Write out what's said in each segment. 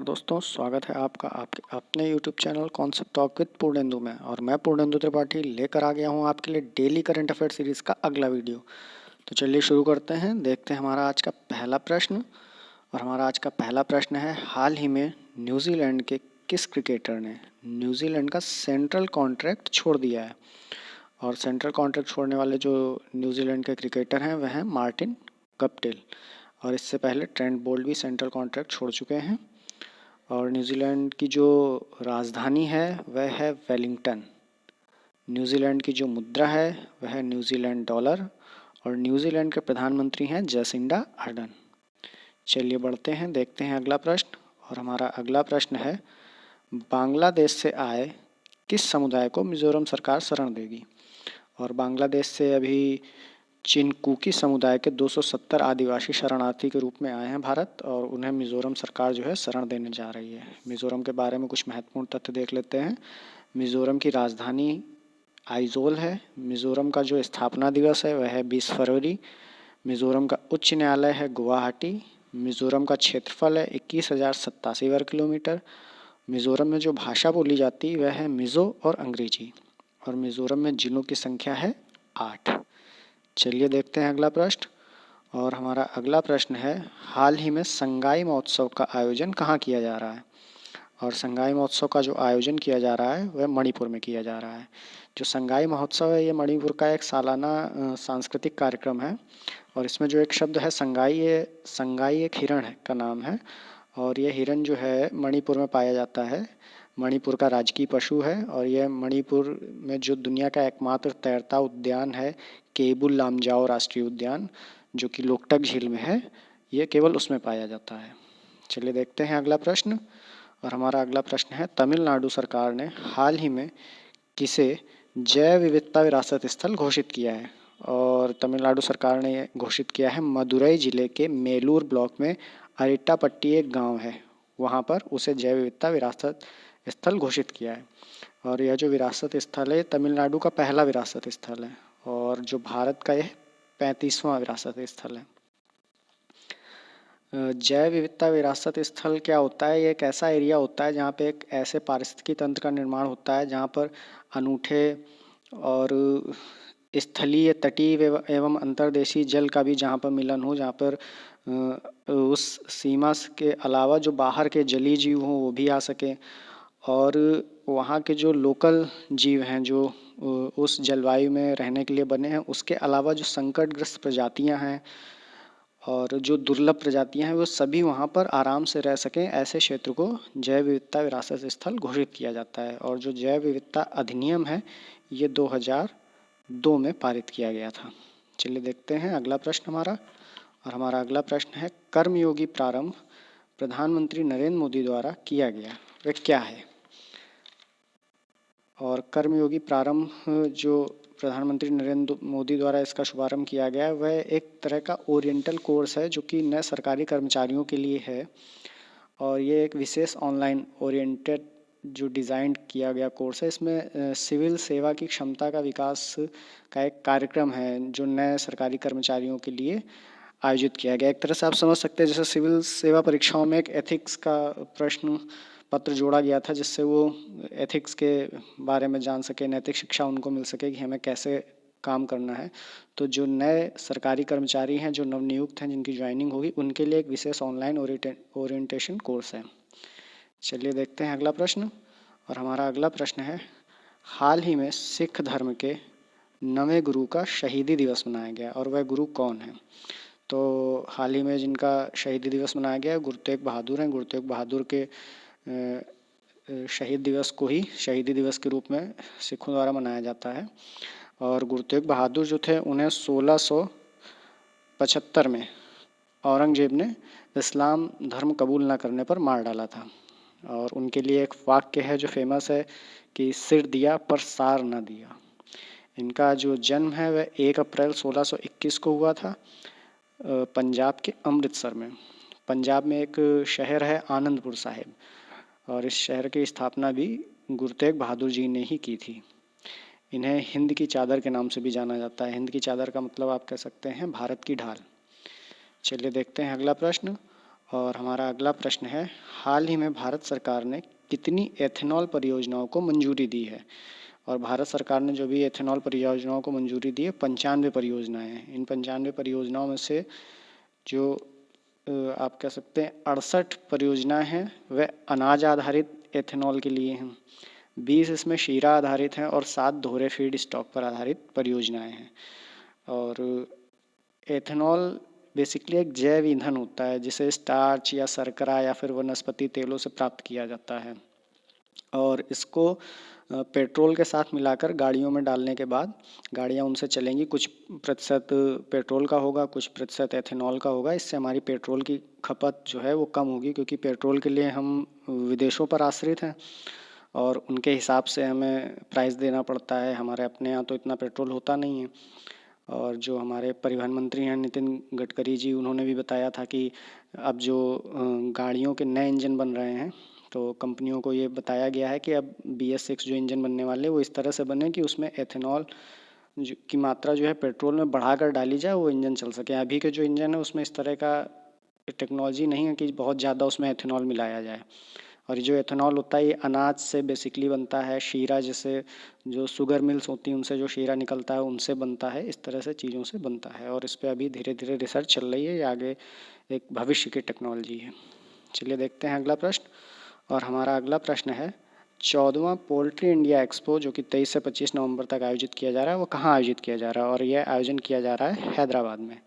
नमस्कार दोस्तों, स्वागत है आपका आपके अपने YouTube channel concept talk with Purnendu में। और मैं पूर्णेंदु त्रिपाठी लेकर आ गया हूं आपके लिए डेली करंट अफेयर सीरीज़ का अगला वीडियो। तो चलिए शुरू करते हैं। देखते हैं हमारा आज का पहला प्रश्न। और हमारा आज का पहला प्रश्न है, हाल ही में न्यूजीलैंड के किस क्रिकेटर ने न्यूजीलैंड का सेंट्रल कॉन्ट्रैक्ट छोड़ दिया है। और सेंट्रल कॉन्ट्रैक्ट छोड़ने वाले जो न्यूजीलैंड के क्रिकेटर हैं वह हैं मार्टिन गप्टिल। और इससे पहले ट्रेंट बोल्ट भी सेंट्रल कॉन्ट्रैक्ट छोड़ चुके हैं। और न्यूजीलैंड की जो राजधानी है वह है वेलिंगटन। न्यूजीलैंड की जो मुद्रा है वह है न्यूजीलैंड डॉलर। और न्यूजीलैंड के प्रधानमंत्री हैं जेसिंडा अर्डन। चलिए बढ़ते हैं, देखते हैं अगला प्रश्न। और हमारा अगला प्रश्न है, बांग्लादेश से आए किस समुदाय को मिजोरम सरकार शरण देगी। और बांग्लादेश से अभी चिनकुकी समुदाय के 270 आदिवासी शरणार्थी के रूप में आए हैं भारत, और उन्हें मिज़ोरम सरकार जो है शरण देने जा रही है। मिज़ोरम के बारे में कुछ महत्वपूर्ण तथ्य देख लेते हैं। मिज़ोरम की राजधानी आइजोल है। मिज़ोरम का जो स्थापना दिवस है वह है 20 फरवरी। मिज़ोरम का उच्च न्यायालय है गुवाहाटी। मिज़ोरम का क्षेत्रफल है 21,087 वर्ग किलोमीटर। मिज़ोरम में जो भाषा बोली जाती है वह है मिज़ो और अंग्रेजी। और मिज़ोरम में जिलों की संख्या है 8। चलिए देखते हैं अगला प्रश्न। और हमारा अगला प्रश्न है, हाल ही में संगाई महोत्सव का आयोजन कहाँ किया जा रहा है। और संगाई महोत्सव का जो आयोजन किया जा रहा है वह मणिपुर में किया जा रहा है। जो संगाई महोत्सव है ये मणिपुर का एक सालाना सांस्कृतिक कार्यक्रम है। और इसमें जो एक शब्द है संगाई, ये संगाई एक हिरण है का नाम है। और ये हिरण जो है मणिपुर में पाया जाता है। मणिपुर का राजकीय पशु है। और यह मणिपुर में जो दुनिया का एकमात्र तैरता उद्यान है केबुल लामजाओ राष्ट्रीय उद्यान, जो कि लोकटक झील में है, ये केवल उसमें पाया जाता है। चलिए देखते हैं अगला प्रश्न। और हमारा अगला प्रश्न है, तमिलनाडु सरकार ने हाल ही में किसे जैव विविधता विरासत स्थल घोषित किया है। और तमिलनाडु सरकार ने घोषित किया है मदुरई जिले के मेलूर ब्लॉक में अरिट्टापट्टी एक गांव है, वहां पर उसे जैव विविधता विरासत स्थल घोषित किया है। और यह जो विरासत स्थल है तमिलनाडु का पहला विरासत स्थल है, और जो भारत का यह 35वां विरासत स्थल है। जैव विविधता विरासत स्थल क्या होता है, ये एक ऐसा एरिया होता है जहाँ पे एक ऐसे पारिस्थितिकी तंत्र का निर्माण होता है जहाँ पर अनूठे और स्थलीय, तटीय एवं अंतर्देशीय जल का भी जहाँ पर मिलन हो, जहाँ पर उस सीमा के अलावा जो बाहर के जलीय जीव हों वो भी आ सकें। और वहाँ के जो लोकल जीव हैं जो उस जलवायु में रहने के लिए बने हैं, उसके अलावा जो संकटग्रस्त प्रजातियाँ हैं और जो दुर्लभ प्रजातियां हैं वो सभी वहाँ पर आराम से रह सकें, ऐसे क्षेत्र को जैव विविधता विरासत स्थल घोषित किया जाता है। और जो जैव विविधता अधिनियम है ये 2002 में पारित किया गया था। चलिए देखते हैं अगला प्रश्न हमारा। और हमारा अगला प्रश्न है, कर्मयोगी प्रारंभ प्रधानमंत्री नरेंद्र मोदी द्वारा किया गया वह क्या है। और कर्मयोगी प्रारंभ जो प्रधानमंत्री नरेंद्र मोदी द्वारा इसका शुभारंभ किया गया है वह एक तरह का ओरिएंटल कोर्स है जो कि नए सरकारी कर्मचारियों के लिए है। और ये एक विशेष ऑनलाइन ओरिएंटेड जो डिज़ाइन किया गया कोर्स है। इसमें सिविल सेवा की क्षमता का विकास का एक कार्यक्रम है जो नए सरकारी कर्मचारियों के लिए आयोजित किया गया। एक तरह से आप समझ सकते हैं जैसे सिविल सेवा परीक्षाओं में एक एथिक्स का प्रश्न पत्र जोड़ा गया था जिससे वो एथिक्स के बारे में जान सके, नैतिक शिक्षा उनको मिल सके कि हमें कैसे काम करना है। तो जो नए सरकारी कर्मचारी हैं जो नवनियुक्त हैं जिनकी ज्वाइनिंग होगी उनके लिए एक विशेष ऑनलाइन ओरिएंटेशन कोर्स है। चलिए देखते हैं अगला प्रश्न। और हमारा अगला प्रश्न है, हाल ही में सिख धर्म के नवें गुरु का शहीदी दिवस मनाया गया और वह गुरु कौन है। तो हाल ही में जिनका शहीदी दिवस मनाया गया है गुरु तेग बहादुर हैं। गुरु तेग बहादुर के शहीद दिवस को ही शहीदी दिवस के रूप में सिखों द्वारा मनाया जाता है। और गुरु तेग बहादुर जो थे उन्हें 1675 में औरंगजेब ने इस्लाम धर्म कबूल न करने पर मार डाला था। और उनके लिए एक वाक्य है जो फेमस है कि सिर दिया पर सार न दिया। इनका जो जन्म है वह 1 अप्रैल 1621 को हुआ था पंजाब के अमृतसर में। पंजाब में एक शहर है आनंदपुर साहिब, और इस शहर की स्थापना भी गुरु तेग बहादुर जी ने ही की थी। इन्हें हिंद की चादर के नाम से भी जाना जाता है। हिंद की चादर का मतलब आप कह सकते हैं भारत की ढाल। चलिए देखते हैं अगला प्रश्न। और हमारा अगला प्रश्न है, हाल ही में भारत सरकार ने कितनी एथेनॉल परियोजनाओं को मंजूरी दी है? और भारत सरकार ने जो भी एथेनॉल परियोजनाओं को मंजूरी दी है 95 परियोजनाएं हैं। इन 95 परियोजनाओं में से जो आप कह सकते हैं 68 परियोजनाएं हैं वह अनाज आधारित एथेनॉल के लिए हैं, 20 इसमें शीरा आधारित हैं और 7 दोहरे फीड स्टॉक पर आधारित परियोजनाएं हैं। और एथेनॉल बेसिकली एक जैव ईंधन होता है जिसे स्टार्च या शर्करा या फिर वनस्पति तेलों से प्राप्त किया जाता है और इसको पेट्रोल के साथ मिलाकर गाड़ियों में डालने के बाद गाड़ियाँ उनसे चलेंगी। कुछ प्रतिशत पेट्रोल का होगा, कुछ प्रतिशत एथेनॉल का होगा। इससे हमारी पेट्रोल की खपत जो है वो कम होगी, क्योंकि पेट्रोल के लिए हम विदेशों पर आश्रित हैं और उनके हिसाब से हमें प्राइस देना पड़ता है। हमारे अपने यहाँ तो इतना पेट्रोल होता नहीं है। और जो हमारे परिवहन मंत्री हैं नितिन गडकरी जी, उन्होंने भी बताया था कि अब जो गाड़ियों के नए इंजन बन रहे हैं तो कंपनियों को ये बताया गया है कि अब BS6 जो इंजन बनने वाले वो इस तरह से बने कि उसमें एथेनॉल की मात्रा जो है पेट्रोल में बढ़ाकर डाली जाए, वो इंजन चल सके। अभी के जो इंजन है उसमें इस तरह का टेक्नोलॉजी नहीं है कि बहुत ज़्यादा उसमें एथेनॉल मिलाया जाए। और ये जो एथेनॉल होता है ये अनाज से बेसिकली बनता है, शीरा जैसे जो शुगर मिल्स होती हैं उनसे जो शीरा निकलता है उनसे बनता है, इस तरह से चीज़ों से बनता है। और इस पर अभी धीरे धीरे रिसर्च चल रही है, ये आगे एक भविष्य की टेक्नोलॉजी है। चलिए देखते हैं अगला प्रश्न। और हमारा अगला प्रश्न है, 14वां पोल्ट्री इंडिया एक्सपो जो कि 23 से 25 नवंबर तक आयोजित किया जा रहा है वो कहाँ आयोजित किया जा रहा है? और यह आयोजन किया जा रहा है हैदराबाद में।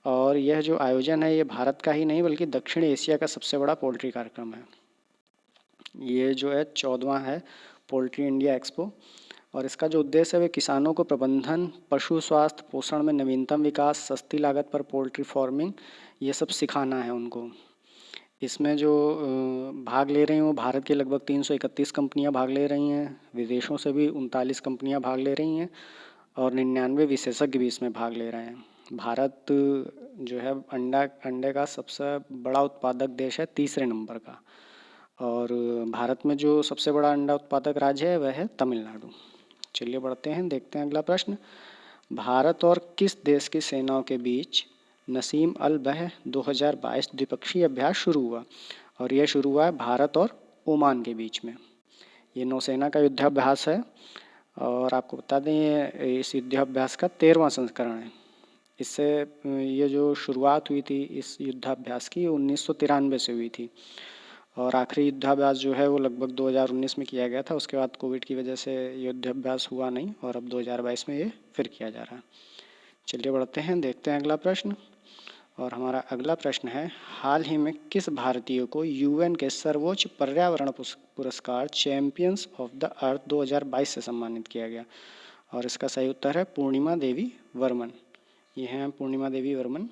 और यह जो आयोजन है ये भारत का ही नहीं बल्कि दक्षिण एशिया का सबसे बड़ा पोल्ट्री कार्यक्रम है। ये जो है 14वां है पोल्ट्री इंडिया एक्सपो और इसका जो उद्देश्य है वे किसानों को प्रबंधन, पशु स्वास्थ्य, पोषण में नवीनतम विकास, सस्ती लागत पर पोल्ट्री फार्मिंग, ये सब सिखाना है उनको। इसमें जो भाग ले रही हैं वो भारत के लगभग 331 कंपनियां भाग ले रही हैं, विदेशों से भी 39 कंपनियां भाग ले रही हैं और 99 विशेषज्ञ भी इसमें भाग ले रहे हैं। भारत जो है अंडे का सबसे बड़ा उत्पादक देश है, तीसरे नंबर का। और भारत में जो सबसे बड़ा अंडा उत्पादक राज्य है वह है तमिलनाडु। चलिए बढ़ते हैं, देखते हैं अगला प्रश्न। भारत और किस देश की सेनाओं के बीच नसीम अल बह 2022 द्विपक्षीय अभ्यास शुरू हुआ? और यह शुरू हुआ है भारत और ओमान के बीच में। ये नौसेना का युद्धाभ्यास है और आपको बता दें ये इस युद्धाभ्यास का 13वां संस्करण है। इससे ये जो शुरुआत हुई थी इस युद्धाभ्यास की 1993 से हुई थी और आखिरी युद्धाभ्यास जो है वो लगभग 2019 में किया गया था। उसके बाद कोविड की वजह से युद्धाभ्यास हुआ नहीं और अब 2022 में ये फिर किया जा रहा है। चलिए बढ़ते हैं, देखते हैं अगला प्रश्न। और हमारा अगला प्रश्न है, हाल ही में किस भारतीय को UN के सर्वोच्च पर्यावरण पुरस्कार चैंपियंस ऑफ द अर्थ 2022 से सम्मानित किया गया? और इसका सही उत्तर है पूर्णिमा देवी वर्मन। ये हैं पूर्णिमा देवी वर्मन।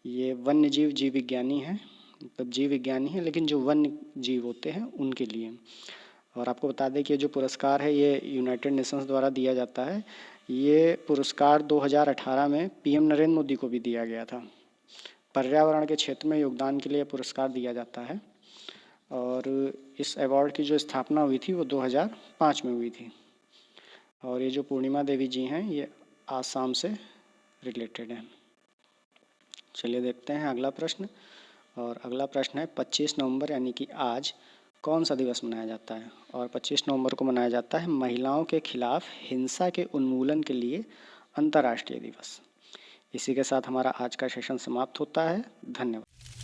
ये वन्य जीव विज्ञानी हैं, मतलब जीव विज्ञानी हैं लेकिन जो वन्य जीव होते हैं उनके लिए। और आपको बता दें कि ये जो पुरस्कार है ये यूनाइटेड नेशंस द्वारा दिया जाता है। ये पुरस्कार 2018 में PM नरेंद्र मोदी को भी दिया गया था। पर्यावरण के क्षेत्र में योगदान के लिए पुरस्कार दिया जाता है और इस अवार्ड की जो स्थापना हुई थी वो 2005 में हुई थी। और ये जो पूर्णिमा देवी जी हैं ये आसाम से रिलेटेड हैं। चलिए देखते हैं अगला प्रश्न। और अगला प्रश्न है, 25 नवंबर यानी कि आज कौन सा दिवस मनाया जाता है? और 25 नवंबर को मनाया जाता है महिलाओं के खिलाफ हिंसा के उन्मूलन के लिए अंतर्राष्ट्रीय दिवस। इसी के साथ हमारा आज का सेशन समाप्त होता है। धन्यवाद।